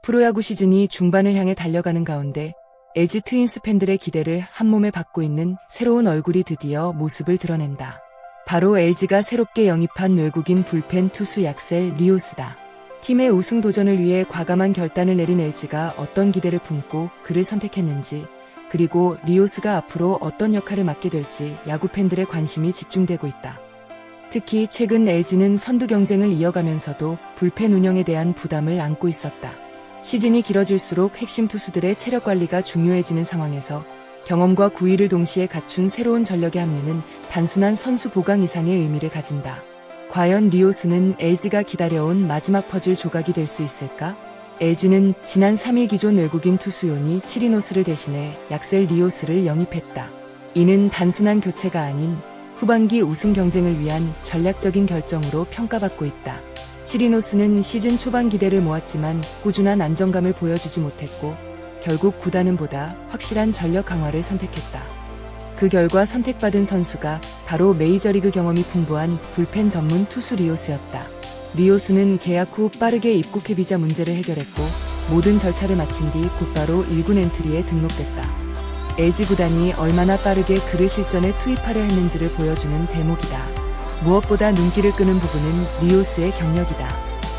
프로야구 시즌이 중반을 향해 달려가는 가운데 LG 트윈스 팬들의 기대를 한몸에 받고 있는 새로운 얼굴이 드디어 모습을 드러낸다. 바로 LG가 새롭게 영입한 외국인 불펜 투수 약셀 리오스다. 팀의 우승 도전을 위해 과감한 결단을 내린 LG가 어떤 기대를 품고 그를 선택했는지, 그리고 리오스가 앞으로 어떤 역할을 맡게 될지 야구 팬들의 관심이 집중되고 있다. 특히 최근 LG는 선두 경쟁을 이어가면서도 불펜 운영에 대한 부담을 안고 있었다. 시즌이 길어질수록 핵심 투수들의 체력 관리가 중요해지는 상황에서 경험과 구위를 동시에 갖춘 새로운 전력의 합류는 단순한 선수 보강 이상의 의미를 가진다. 과연 리오스는 LG가 기다려온 마지막 퍼즐 조각이 될 수 있을까? LG는 지난 3일 기존 외국인 투수 요니 치리노스를 대신해 약셀 리오스를 영입했다. 이는 단순한 교체가 아닌 후반기 우승 경쟁을 위한 전략적인 결정으로 평가받고 있다. 치리노스는 시즌 초반 기대를 모았지만 꾸준한 안정감을 보여주지 못했고 결국 구단은 보다 확실한 전력 강화를 선택했다. 그 결과 선택받은 선수가 바로 메이저리그 경험이 풍부한 불펜 전문 투수 리오스였다. 리오스는 계약 후 빠르게 입국해 비자 문제를 해결했고 모든 절차를 마친 뒤 곧바로 1군 엔트리에 등록됐다. LG 구단이 얼마나 빠르게 그를 실전에 투입하려 했는지를 보여주는 대목이다. 무엇보다 눈길을 끄는 부분은 리오스의 경력이다.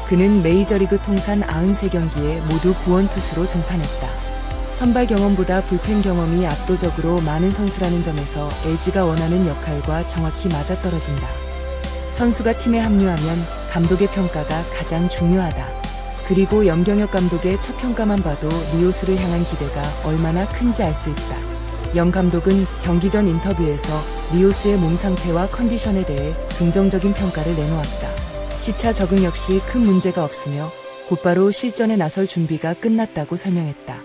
그는 메이저리그 통산 93경기에 모두 구원 투수로 등판했다. 선발 경험보다 불펜 경험이 압도적으로 많은 선수라는 점에서 LG가 원하는 역할과 정확히 맞아떨어진다. 선수가 팀에 합류하면 감독의 평가가 가장 중요하다. 그리고 염경엽 감독의 첫 평가만 봐도 리오스를 향한 기대가 얼마나 큰지 알 수 있다. 염 감독은 경기 전 인터뷰에서 리오스의 몸 상태와 컨디션에 대해 긍정적인 평가를 내놓았다. 시차 적응 역시 큰 문제가 없으며 곧바로 실전에 나설 준비가 끝났다고 설명했다.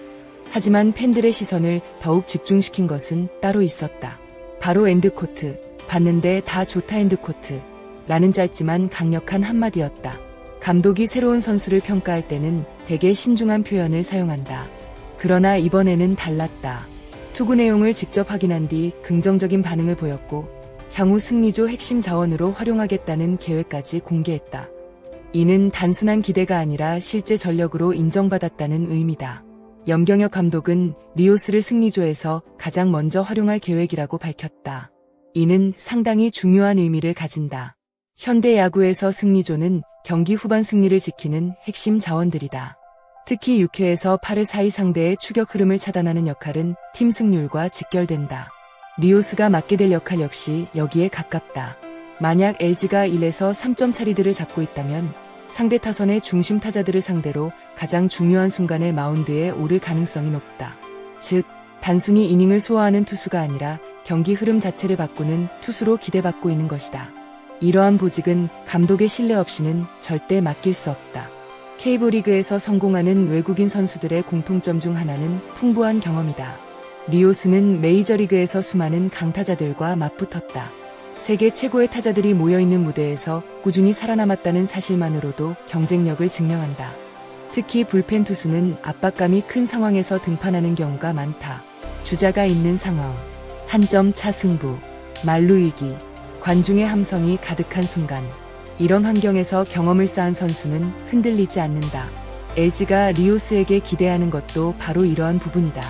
하지만 팬들의 시선을 더욱 집중시킨 것은 따로 있었다. 바로 엔드코트, 봤는데 다 좋다 엔드코트 라는 짧지만 강력한 한마디였다. 감독이 새로운 선수를 평가할 때는 대개 신중한 표현을 사용한다. 그러나 이번에는 달랐다. 투구 내용을 직접 확인한 뒤 긍정적인 반응을 보였고 향후 승리조 핵심 자원으로 활용하겠다는 계획까지 공개했다. 이는 단순한 기대가 아니라 실제 전력으로 인정받았다는 의미다. 염경엽 감독은 리오스를 승리조에서 가장 먼저 활용할 계획이라고 밝혔다. 이는 상당히 중요한 의미를 가진다. 현대 야구에서 승리조는 경기 후반 승리를 지키는 핵심 자원들이다. 특히 6회에서 8회 사이 상대의 추격 흐름을 차단하는 역할은 팀 승률과 직결된다. 리오스가 맡게 될 역할 역시 여기에 가깝다. 만약 LG가 1에서 3점 차리들을 잡고 있다면 상대 타선의 중심 타자들을 상대로 가장 중요한 순간에 마운드에 오를 가능성이 높다. 즉, 단순히 이닝을 소화하는 투수가 아니라 경기 흐름 자체를 바꾸는 투수로 기대받고 있는 것이다. 이러한 보직은 감독의 신뢰 없이는 절대 맡길 수 없다. K리그에서 성공하는 외국인 선수들의 공통점 중 하나는 풍부한 경험이다. 리오스는 메이저리그에서 수많은 강타자들과 맞붙었다. 세계 최고의 타자들이 모여있는 무대에서 꾸준히 살아남았다는 사실만으로도 경쟁력을 증명한다. 특히 불펜 투수는 압박감이 큰 상황에서 등판하는 경우가 많다. 주자가 있는 상황, 한 점 차 승부, 만루 위기, 관중의 함성이 가득한 순간, 이런 환경에서 경험을 쌓은 선수는 흔들리지 않는다. LG가 리오스에게 기대하는 것도 바로 이러한 부분이다.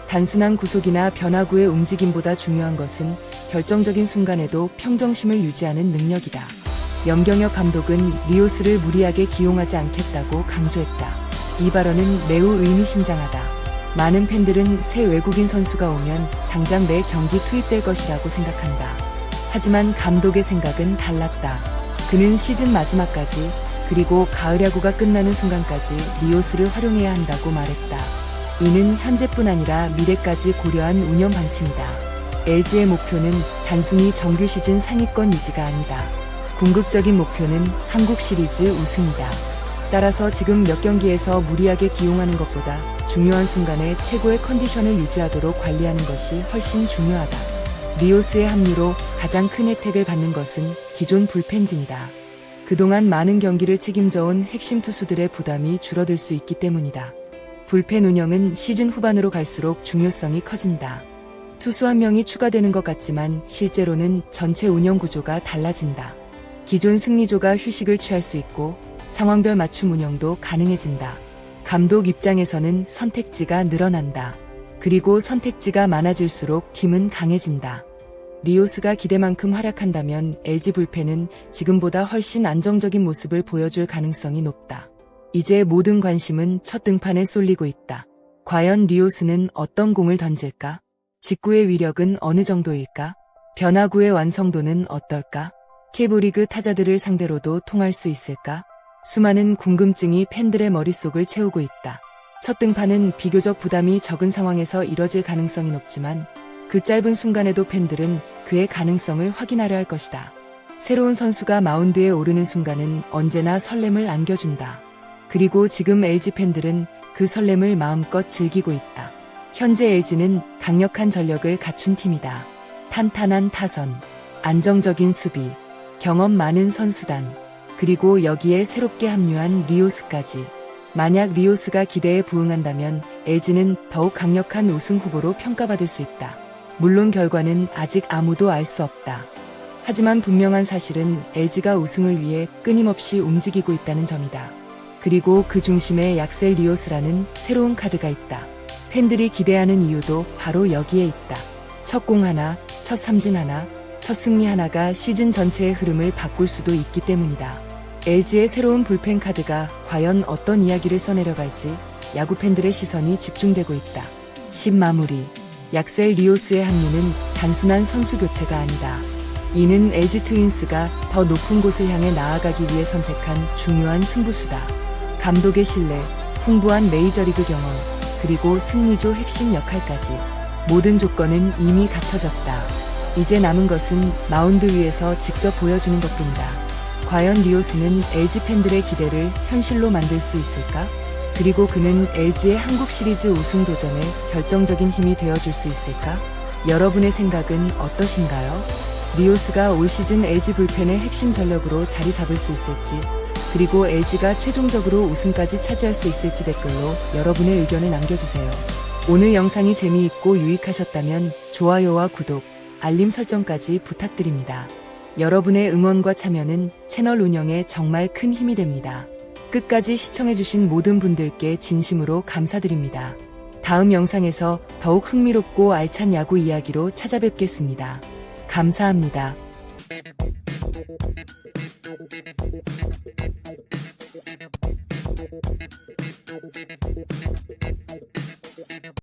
단순한 구속이나 변화구의 움직임보다 중요한 것은 결정적인 순간에도 평정심을 유지하는 능력이다. 염경엽 감독은 리오스를 무리하게 기용하지 않겠다고 강조했다. 이 발언은 매우 의미심장하다. 많은 팬들은 새 외국인 선수가 오면 당장 매 경기 투입될 것이라고 생각한다. 하지만 감독의 생각은 달랐다. 그는 시즌 마지막까지 그리고 가을 야구가 끝나는 순간까지 리오스를 활용해야 한다고 말했다. 이는 현재뿐 아니라 미래까지 고려한 운영 방침이다. LG의 목표는 단순히 정규 시즌 상위권 유지가 아니다. 궁극적인 목표는 한국 시리즈 우승이다. 따라서 지금 몇 경기에서 무리하게 기용하는 것보다 중요한 순간에 최고의 컨디션을 유지하도록 관리하는 것이 훨씬 중요하다. 리오스의 합류로 가장 큰 혜택을 받는 것은 기존 불펜진이다. 그동안 많은 경기를 책임져온 핵심 투수들의 부담이 줄어들 수 있기 때문이다. 불펜 운영은 시즌 후반으로 갈수록 중요성이 커진다. 투수 한 명이 추가되는 것 같지만 실제로는 전체 운영 구조가 달라진다. 기존 승리조가 휴식을 취할 수 있고 상황별 맞춤 운영도 가능해진다. 감독 입장에서는 선택지가 늘어난다. 그리고 선택지가 많아질수록 팀은 강해진다. 리오스가 기대만큼 활약한다면 LG 불펜은 지금보다 훨씬 안정적인 모습을 보여줄 가능성이 높다. 이제 모든 관심은 첫 등판에 쏠리고 있다. 과연 리오스는 어떤 공을 던질까? 직구의 위력은 어느 정도일까? 변화구의 완성도는 어떨까? 케이블리그 타자들을 상대로도 통할 수 있을까? 수많은 궁금증이 팬들의 머릿속을 채우고 있다. 첫 등판은 비교적 부담이 적은 상황에서 이뤄질 가능성이 높지만 그 짧은 순간에도 팬들은 그의 가능성을 확인하려 할 것이다. 새로운 선수가 마운드에 오르는 순간은 언제나 설렘을 안겨준다. 그리고 지금 LG 팬들은 그 설렘을 마음껏 즐기고 있다. 현재 LG는 강력한 전력을 갖춘 팀이다. 탄탄한 타선, 안정적인 수비, 경험 많은 선수단, 그리고 여기에 새롭게 합류한 리오스까지. 만약 리오스가 기대에 부응한다면 LG는 더욱 강력한 우승 후보로 평가받을 수 있다. 물론 결과는 아직 아무도 알 수 없다. 하지만 분명한 사실은 LG가 우승을 위해 끊임없이 움직이고 있다는 점이다. 그리고 그 중심에 약셀 리오스라는 새로운 카드가 있다. 팬들이 기대하는 이유도 바로 여기에 있다. 첫 공 하나, 첫 삼진 하나, 첫 승리 하나가 시즌 전체의 흐름을 바꿀 수도 있기 때문이다. LG의 새로운 불펜 카드가 과연 어떤 이야기를 써내려갈지 야구 팬들의 시선이 집중되고 있다. 10 마무리. 약셀 리오스의 합류는 단순한 선수 교체가 아니다. 이는 LG 트윈스가 더 높은 곳을 향해 나아가기 위해 선택한 중요한 승부수다. 감독의 신뢰, 풍부한 메이저리그 경험, 그리고 승리조 핵심 역할까지 모든 조건은 이미 갖춰졌다. 이제 남은 것은 마운드 위에서 직접 보여주는 것뿐이다. 과연 리오스는 LG 팬들의 기대를 현실로 만들 수 있을까? 그리고 그는 LG의 한국 시리즈 우승 도전에 결정적인 힘이 되어줄 수 있을까? 여러분의 생각은 어떠신가요? 리오스가 올 시즌 LG 불펜의 핵심 전력으로 자리 잡을 수 있을지, 그리고 LG가 최종적으로 우승까지 차지할 수 있을지 댓글로 여러분의 의견을 남겨주세요. 오늘 영상이 재미있고 유익하셨다면 좋아요와 구독, 알림 설정까지 부탁드립니다. 여러분의 응원과 참여는 채널 운영에 정말 큰 힘이 됩니다. 끝까지 시청해주신 모든 분들께 진심으로 감사드립니다. 다음 영상에서 더욱 흥미롭고 알찬 야구 이야기로 찾아뵙겠습니다. 감사합니다.